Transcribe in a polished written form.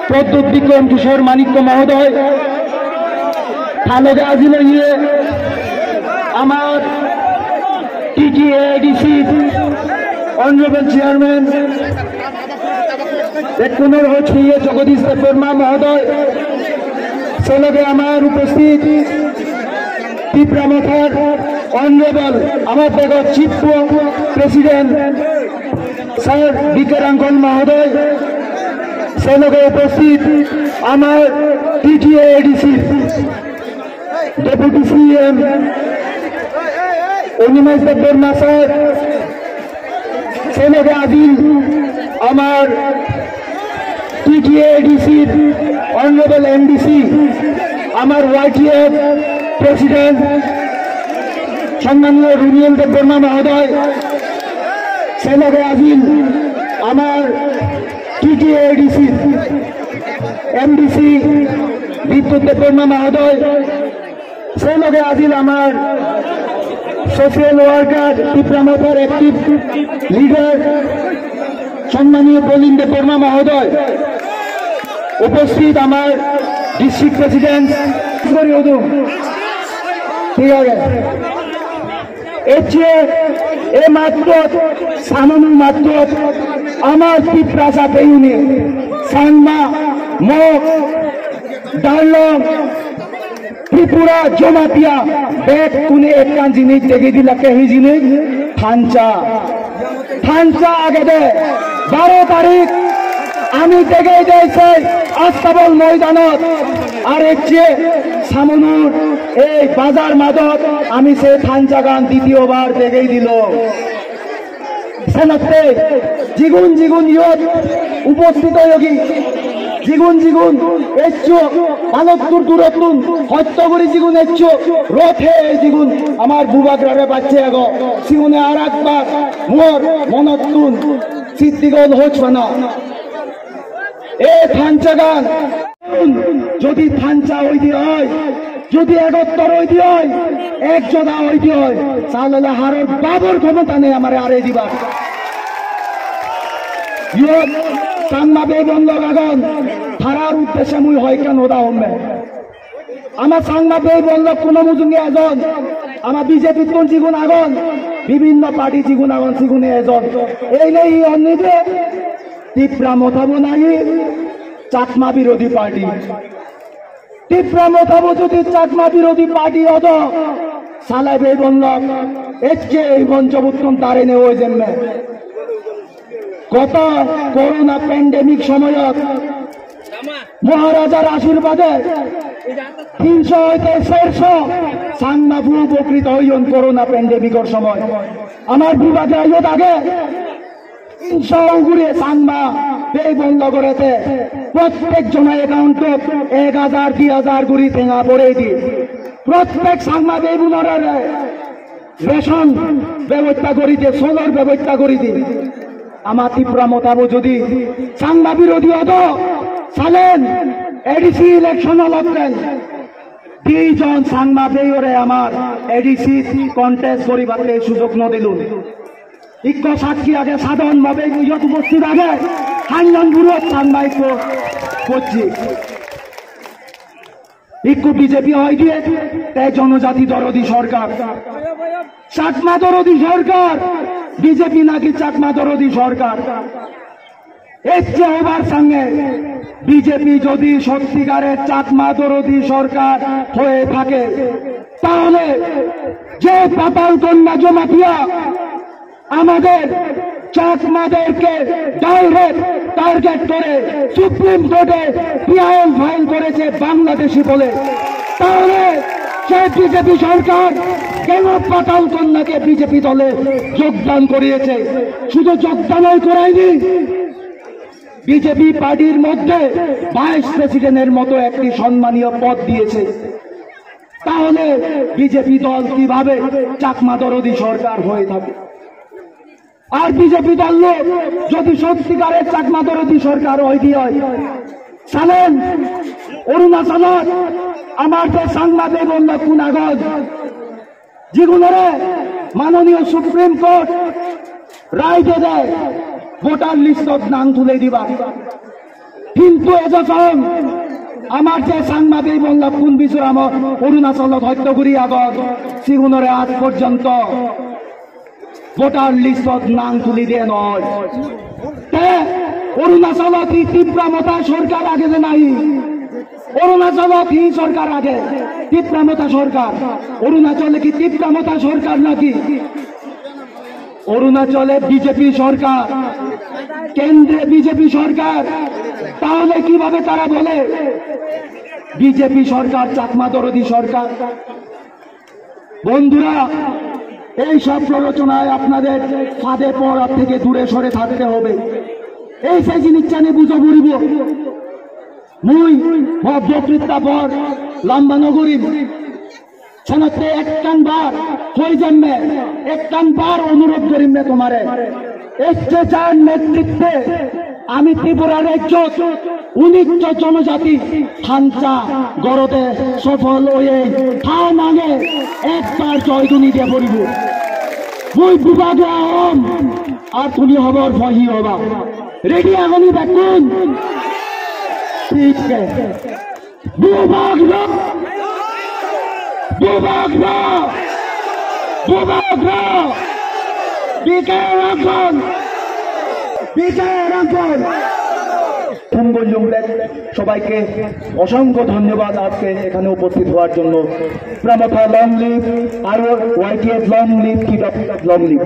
প্রদ্যুৎ বিক্রম কিশোর মানিক্য মহোদয় থানকে আজিলে গিয়ে আমার টিটিএডিসি অনারেবল চেয়ারম্যান একটুনের হচ্ছে জগদীশ দেববর্মা মহোদয় সে লগে আমার উপস্থিত ত্রিপুরামথার অনারেবল আমার বেগত chief president sir BK Rangal মহোদয় সে লগে উপস্থিত আমার TTADC deputy CM Animesh Debbarma sir সে লগে আদিল আমার টিটিএডিসির অনারেবল এমডিসি আমার ওয়াইটিএফ প্রেসিডেন্ট সম্মানীয় রুমিয়েল দেববর্মা মহোদয় সে লগে আদিল আমার টিটিএডিসির এমডিসি বিদ্যুৎ দেববর্মা মহোদয় সে লগে আদিল আমার সোশ্যাল ওয়ার্কার ত্রিপুরামথার অ্যাক্টিভ লিডার সম্মানীয় প্রবীণ দেববর্মা মহোদয় উপস্থিত আমার ডিস্ট্রিক্ট প্রেসিডেন্ট ঠিক আছে এর চেয়ে এ মাত্র সামান্য মাত্র আমার ত্রিপুরা সাথে ইউনি সাংমা মগ ডালম ত্রিপুরা জমাতিয়া বেগ কোনে একটা জিনিস দেখে দিলা সেই জিনিস থানচা আগে দে 12 তারিখ আমি দেখে দিয়েছি আস্তাবল ময়দানত আর এর চেয়ে সামনুর এই বাজার মাদত আমি সে থানচা গান দ্বিতীয়বার দেখেই দিল সেনতে জিগুন ইয়ত উপস্থিত যোগী জিগুন এচ্ছো পালকতুর দূরতুন হত্যগরি জিগুন এচ্ছো রথে জিগুন আমার বুবাগ্রারে বাচ্চে আগো সিগুনে আর একবার মোর মনতুন সিদ্দিগল হোচ বানা এ থানচা গান যদি থানচা হইতে হয় যদি 71 হইতে হয় 1 জোড়া হইতে হয় তাহলে হারের বাবর ক্ষমতা নেই আমার আরে দিবার সাংমা বন্ধ আগুন থারার উদ্দেশ্যে মুই হয় কেন ওদা হমে আমার সাংমা বন্ধ কোন মুজুঙ্গে এজন আমার বিজেপি কোন জিগুন আগুন বিভিন্ন পার্টি জিগুন আগুন সিগুনে এজন এই নেই অন্যদে ত্রিপুরা মথাবো নাই চাকমা বিরোধী পার্টি ত্রিপুরা মথাবো যদি চাকমা বিরোধী পার্টি অত সালাই বে বন্ধ এজকে এই মঞ্চবুত্তম তারে নে ওই জন্য গত করোনা প্যান্ডেমিক সময়ত মহারাজার আশীর্বাদে 300 হইতে 400 সাংমা ভূ উপকৃত হইন করোনা প্যান্ডেমিকর সময় আমার বিভাগে আইত আগে 300 ঘুরে সাংমা বে বন্ধ করেছে প্রত্যেক জনের অ্যাকাউন্টত 1000 2000 ঘুরি ঠেঙা পড়ে দি প্রত্যেক সাংমা বে বুনরে রেশন ব্যবস্থা করি দিয়ে সোলার ব্যবস্থা করি দি আমার ত্রিপুরা মতাবো যদি সাংমা বিরোধী হতো সালেন এডিসি ইলেকশন লড়লেন 2 জন সাংমা বেয়রে আমার এডিসি কন্টেস্ট করিবাতে সুযোগ নদিলুন ইক্ক সাক্ষী আগে সাধারণ ভাবে ইয়ত উপস্থিত আগে হাইলান বুড়ত সাংমাই করছি ইক্কু বিজেপি হয় দিয়ে তাই জনজাতি দরদি সরকার চাকমা দরদি সরকার বিজেপি নাকি চাকমা দরদি সরকার এর চেয়ে হবার সঙ্গে বিজেপি যদি সত্যিকারের চাকমা দরদি সরকার হয়ে থাকে তাহলে যে পাতাল কন্যা জমাতিয়া আমাদের চাকমাদেরকে ডাইরেক্ট টার্গেট করে সুপ্রিম কোর্টে পিআইএল ফাইল করেছে বাংলাদেশি বলে তাহলে সে বিজেপি সরকার কেন পাতাল কন্যাকে বিজেপি দলে যোগদান করিয়েছে শুধু যোগদানই করায়নি বিজেপি পার্টির মধ্যে ভাইস প্রেসিডেন্টের মতো একটি সম্মানীয় পদ দিয়েছে তাহলে বিজেপি দল কিভাবে চাকমা দরদি সরকার হয়ে থাকে আর বিজেপি দল যদি সত্যিকারের চাকমা দরদি সরকার হয় সালেন অরুণাচলত আমার যে সাংবাদিক বলল কুনাগজ যেগুলোরে মাননীয় সুপ্রিম কোর্ট রায় দিয়ে দেয় ভোটার লিষ্টত নাম তুলে দিবা। কিন্তু এজন আমার যে সাংবাদিক বলল কোন বিচুরাম অরুণাচলত হত্যা করি আগত সিগুনরে আজ পর্যন্ত ভোটার লিষ্টত নাম তুলি দিয়ে নয়। অরুণাচলত ই তীব্রমতা সরকার আগে যে নাই, অরুণাচলত ই সরকার আগে তীব্রমতা সরকার। অরুণাচলে কি তীব্রমতা সরকার নাকি? অরুণাচলে বিজেপি সরকার, কেন্দ্রে বিজেপি সরকার। তাহলে কিভাবে তারা বলে বিজেপি সরকার চাকমা দরদি সরকার? বন্ধুরা, এই সব প্ররোচনায় আপনাদের ফাঁদে পড়ার থেকে দূরে সরে থাকতে হবে। এই সেই জিনিস জানি বুঝো বুড়িব মুই বক্তৃতা পর লম্বা নগরী সেনাতে একটান বার হয়ে জন্মে একটান বার অনুরোধ করিম তোমারে এসেচার নেতৃত্বে আমি ত্রিপুরা রাজ্য 19 জনজাতি খাঞ্চা গড়তে সফল হয়ে ঠাও নাগে একবার জয়ধ্বনি দিয়ে পড়িব। মুই বিভাগে হম আর তুমি হবর ফহি হবা। রেডি এখনই দেখুন ঠিক বিভাগ বিভাগ বিভাগ বিজয় রাখুন বিজয় রাখুন। সবাইকে অসংখ্য ধন্যবাদ আজকে এখানে উপস্থিত হওয়ার জন্য। প্রমথা লং লিভ আর YTS long live, keep up long leave.